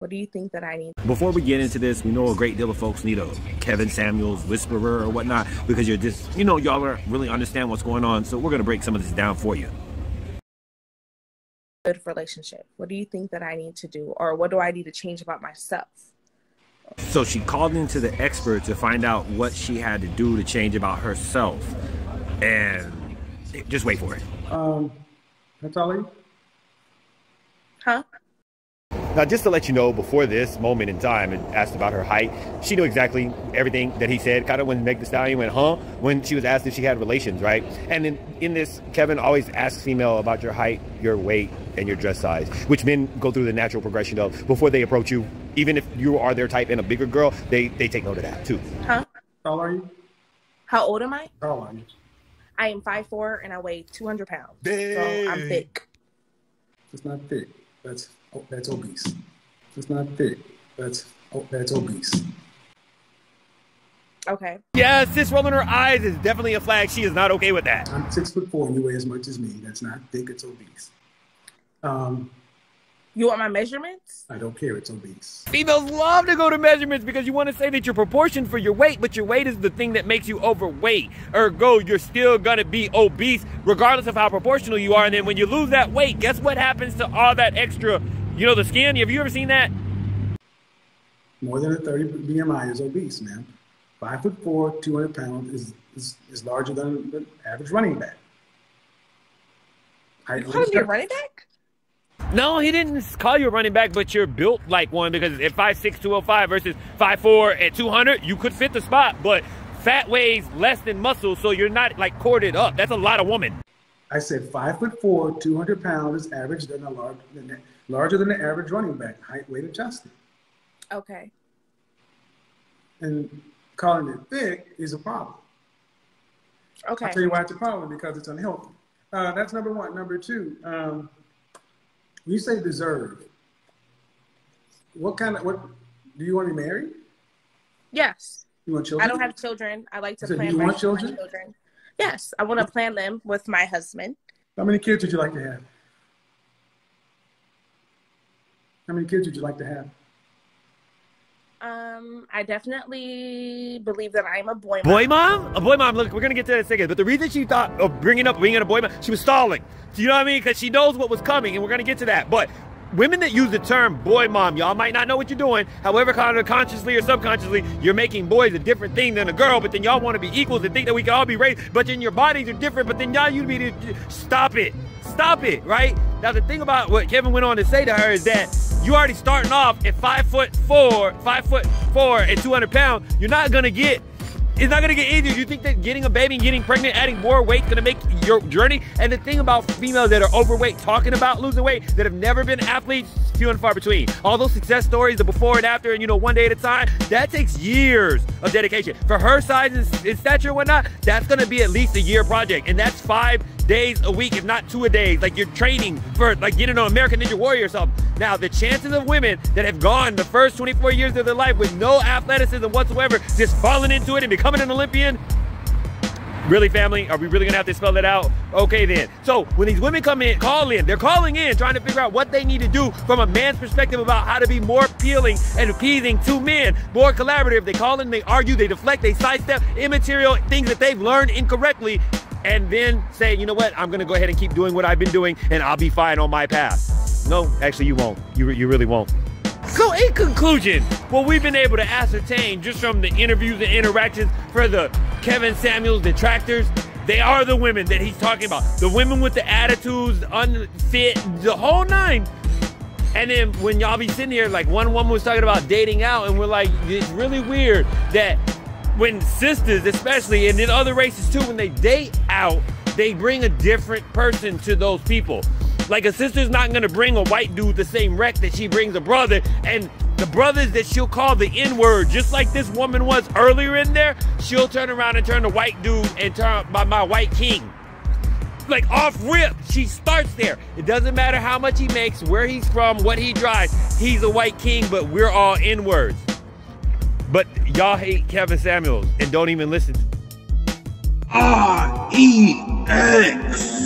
What do you think that I need? Before we get into this, we know a great deal of folks need a Kevin Samuels whisperer or whatnot, because you're just, y'all don't really understand what's going on. So we're going to break some of this down for you. Good relationship. What do you think that I need to do? Or what do I need to change about myself? So she called into the expert to find out what she had to do to change about herself. And just wait for it. How tall are you? Huh? Now, just to let you know, before this moment in time and asked about her height, she knew exactly everything that he said. Kind of when Meg Thee Stallion went, huh? When she was asked if she had relations, right? And in this, Kevin always asks female about your height, your weight, and your dress size, which men go through the natural progression of before they approach you. Even if you are their type and a bigger girl, they take note of that too. Huh? How tall are you? How old am I? How old are you? I am 5'4" and I weigh 200 pounds. Dang. So I'm thick. It's not thick. That's obese. It's not thick. That's obese. Okay. Yeah, sis rolling her eyes is definitely a flag. She is not okay with that. I'm 6'4" and you weigh as much as me. That's not thick. It's obese. You want my measurements? I don't care. It's obese. Females love to go to measurements because you want to say that you're proportioned for your weight, but your weight is the thing that makes you overweight. Ergo, you're still going to be obese regardless of how proportional you are. And then when you lose that weight, guess what happens to all that extra, the skin? Have you ever seen that? More than a 30 BMI is obese, man. 5'4", 200 pounds is larger than the average running back. You want to be a running back? No, he didn't call you a running back, but you're built like one, because at 5'6", 205 versus 5'4" at 200, you could fit the spot, but fat weighs less than muscle, so you're not like corded up. That's a lot of woman. I said 5'4", 200 pounds is average larger than the average running back, height, weight adjusted. Okay. And calling it thick is a problem. Okay. I'll tell you why it's a problem, because it's unhealthy. That's number one. Number two, you say deserve. What do you want to be married? Yes. You want children? I don't have children. I like to So plan you want my children? Yes, I want to plan them with my husband. How many kids would you like to have? How many kids would you like to have? I definitely believe that I'm a boy mom. Boy mom? A boy mom. Look, we're going to get to that in a second. But the reason she thought of bringing up being a boy mom, she was stalling. Do you know what I mean? Because she knows what was coming, and we're going to get to that. But women that use the term boy mom, y'all might not know what you're doing. However, kind of consciously or subconsciously, you're making boys a different thing than a girl, but then y'all want to be equals and think that we can all be raised, but then your bodies are different, but then y'all stop it. Stop it, right? Now, the thing about what Kevin went on to say to her is that you already starting off at 5'4" and 200 pounds. You're not gonna get, it's not gonna get easier. You think that getting a baby and getting pregnant, adding more weight is gonna make your journey? And the thing about females that are overweight, talking about losing weight, that have never been athletes, few and far between. All those success stories, the before and after, and one day at a time, that takes years of dedication. For her size and stature and whatnot, that's gonna be at least a year project. And that's 5 days a week, if not 2 a day. Like, you're training for like getting on American Ninja Warrior or something. Now, the chances of women that have gone the first 24 years of their life with no athleticism whatsoever, just falling into it and becoming an Olympian, really, family? Are we really gonna have to spell that out? Okay, then. So when these women they're calling in, trying to figure out what they need to do from a man's perspective about how to be more appealing and appeasing to men, more collaborative. They call in, they argue, they deflect, they sidestep immaterial things that they've learned incorrectly, and then say, you know what, I'm gonna go ahead and keep doing what I've been doing, and I'll be fine on my path. No, actually you won't. You really won't. So in conclusion, what we've been able to ascertain just from the interviews and interactions for the Kevin Samuels detractors, they are the women that he's talking about. The women with the attitudes, unfit, the whole nine. And then when y'all be sitting here, like one woman was talking about dating out, and we're like, it's really weird that when sisters especially, and in other races too, when they date out, they bring a different person to those people. Like, a sister's not gonna bring a white dude the same wreck that she brings a brother, and the brothers that she'll call the N-word, just like this woman was earlier in there, she'll turn around and turn the white dude and turn my white king. Like, off rip, she starts there. It doesn't matter how much he makes, where he's from, what he drives, he's a white king, but we're all N-words. But y'all hate Kevin Samuels and don't even listen. REX.